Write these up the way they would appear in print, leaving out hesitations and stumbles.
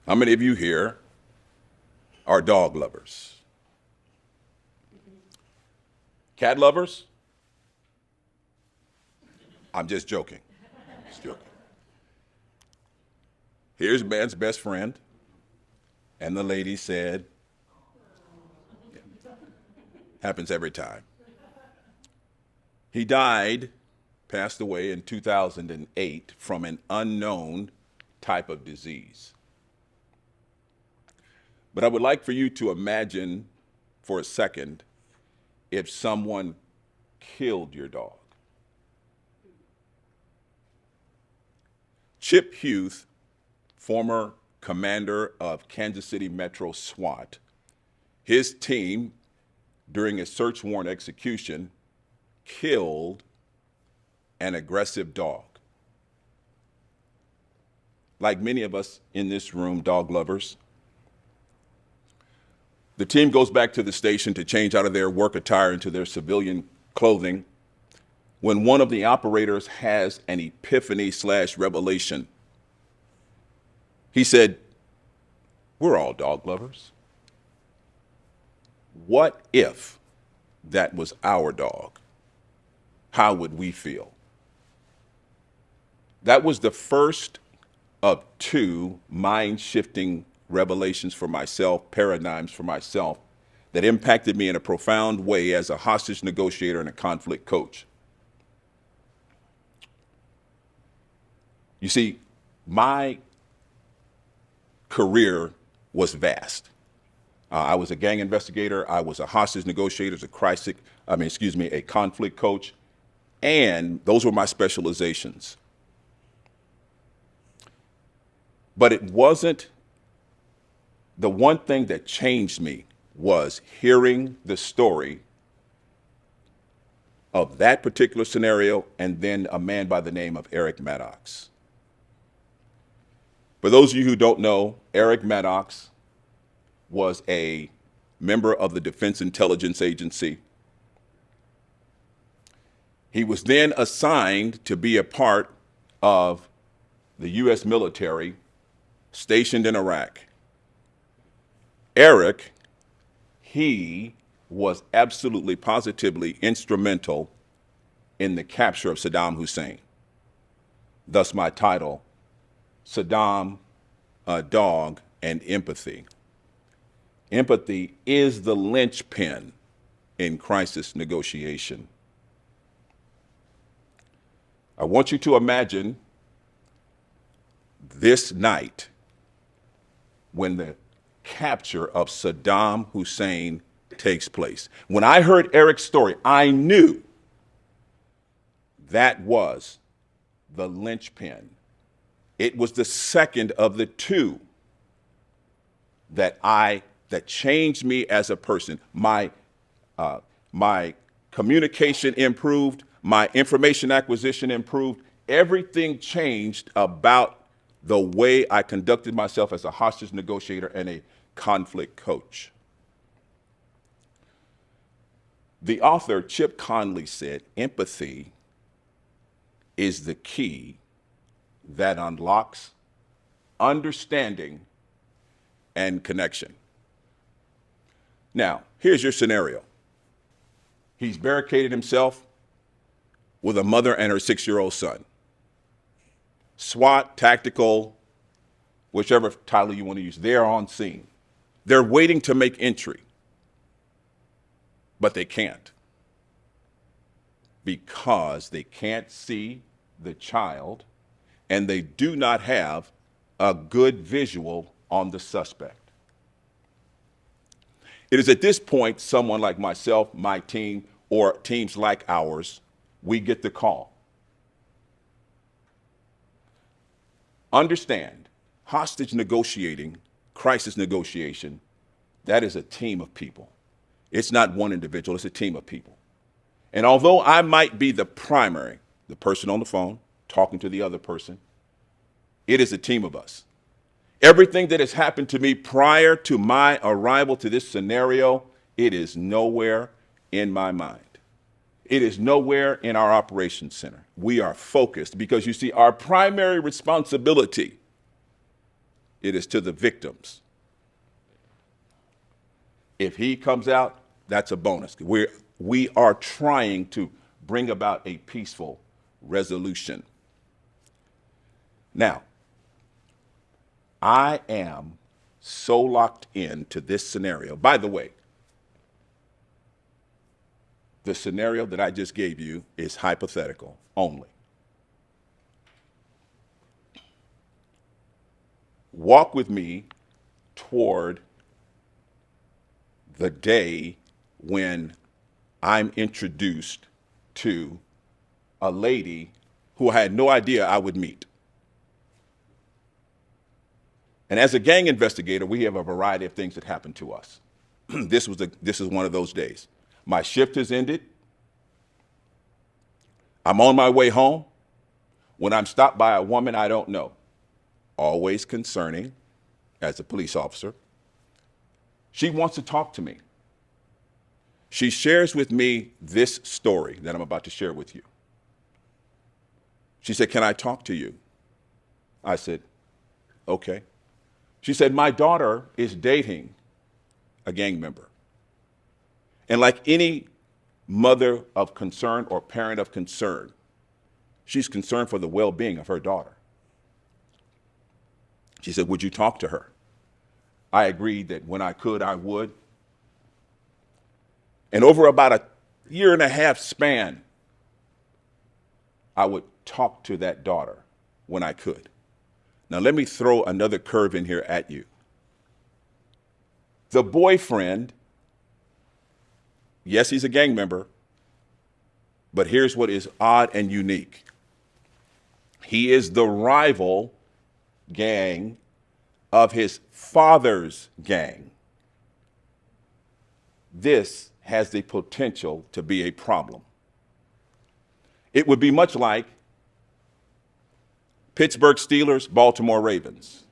How many of you here are dog lovers? Cat lovers? I'm just joking. Just joking. Here's man's best friend, and the lady said, happens every time. He died, passed away in 2008 from an unknown type of disease. But I would like for you to imagine for a second if someone killed your dog. Chip Huth, former commander of Kansas City Metro SWAT, his team, during a search warrant execution, killed an aggressive dog. Like many of us in this room, dog lovers, the team goes back to the station to change out of their work attire into their civilian clothing when one of the operators has an epiphany/revelation. He said, "We're all dog lovers. What if that was our dog? How would we feel?" That was the first of two mind-shifting revelations for myself, paradigms for myself, that impacted me in a profound way as a hostage negotiator and a conflict coach. You see, my career was vast. I was a gang investigator. I was a hostage negotiator, a conflict coach, and those were my specializations. But it wasn't the one thing that changed me was hearing the story of that particular scenario and then a man by the name of Eric Maddox. For those of you who don't know, Eric Maddox was a member of the Defense Intelligence Agency. He was then assigned to be a part of the U.S. military stationed in Iraq. Eric, he was absolutely, positively instrumental in the capture of Saddam Hussein. Thus my title, Saddam, a Dog, and Empathy. Empathy is the linchpin in crisis negotiation. I want you to imagine this night when the capture of Saddam Hussein takes place. When I heard Eric's story, I knew that was the linchpin. It was the second of the two that changed me as a person. My communication improved, my information acquisition improved. Everything changed about the way I conducted myself as a hostage negotiator and a conflict coach. The author, Chip Conley, said, empathy is the key that unlocks understanding and connection. Now, here's your scenario. He's barricaded himself with a mother and her 6-year-old son. SWAT, tactical, whichever title you want to use, they're on scene. They're waiting to make entry, but they can't because they can't see the child and they do not have a good visual on the suspect. It is at this point someone like myself, my team, or teams like ours, we get the call. Understand, hostage negotiating, crisis negotiation, that is a team of people. It's not one individual, it's a team of people. And although I might be the primary, the person on the phone, talking to the other person, it is a team of us. Everything that has happened to me prior to my arrival to this scenario, it is nowhere in my mind. It is nowhere in our operations center. We are focused because you see, our primary responsibility It is to the victims. If he comes out, that's a bonus. We are trying to bring about a peaceful resolution. Now, I am so locked into this scenario. By the way, the scenario that I just gave you is hypothetical only. Walk with me toward the day when I'm introduced to a lady who I had no idea I would meet. And as a gang investigator, we have a variety of things that happen to us. This is one of those days. My shift has ended. I'm on my way home when I'm stopped by a woman I don't know. Always concerning as a police officer. She wants to talk to me. She shares with me this story that I'm about to share with you. She said, "Can I talk to you?" I said, "Okay." She said, "My daughter is dating a gang member. And like any mother of concern or parent of concern, she's concerned for the well-being of her daughter." She said, "Would you talk to her?" I agreed that when I could, I would. And over about a 1.5 year span, I would talk to that daughter when I could. Now, let me throw another curve in here at you. The boyfriend, yes, he's a gang member, but here's what is odd and unique. He is the rival gang of his father's gang. This has the potential to be a problem. It would be much like Pittsburgh Steelers, Baltimore Ravens,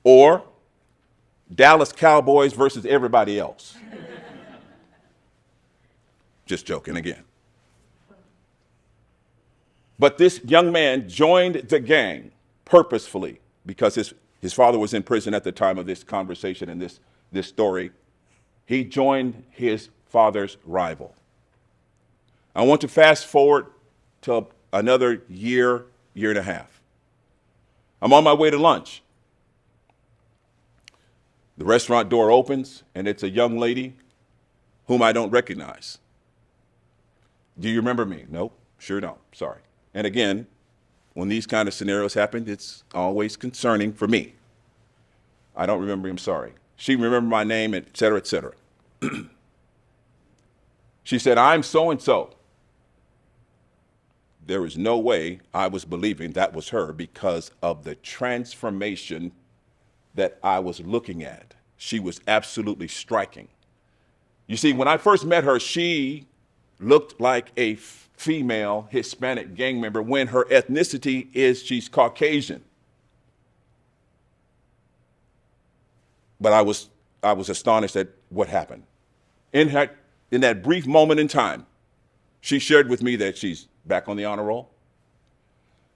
or Dallas Cowboys versus everybody else. Just joking again. But this young man joined the gang purposefully because his father was in prison at the time of this conversation and this story. He joined his father's rival. I want to fast forward to another 1.5 years. I'm on my way to lunch. The restaurant door opens, and it's a young lady whom I don't recognize. "Do you remember me?" "Nope, sure don't, sorry." And again, when these kind of scenarios happen, it's always concerning for me. "I don't remember him, sorry." She remembered my name, et cetera, et cetera. She said, "I'm so-and-so." There was no way I was believing that was her because of the transformation that I was looking at. She was absolutely striking. You see, when I first met her, she looked like a female Hispanic gang member when her ethnicity is she's Caucasian. But I was astonished at what happened. In that brief moment in time, she shared with me that she's back on the honor roll.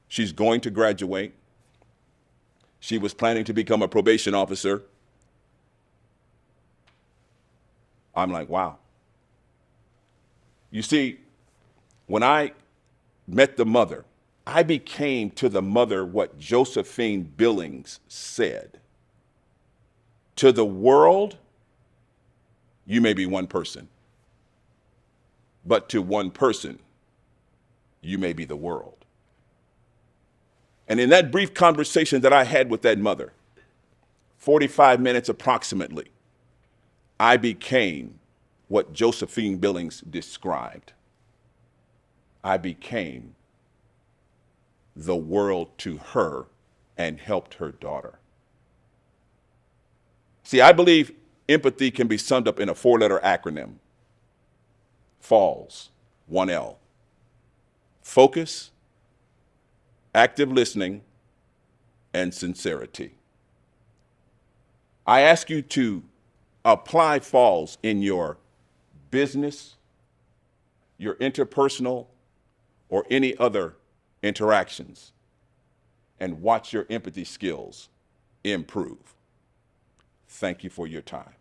She's going to graduate. She was planning to become a probation officer. I'm like, wow. You see, when I met the mother, I became to the mother what Josephine Billings said. To the world, you may be one person, but to one person, you may be the world. And in that brief conversation that I had with that mother, 45 minutes approximately, I became what Josephine Billings described. I became the world to her and helped her daughter. See, I believe empathy can be summed up in a 4-letter acronym. FALLS, 1L. Focus, active listening, and sincerity. I ask you to apply FALLS in your business, your interpersonal, or any other interactions. and watch your empathy skills improve. Thank you for your time.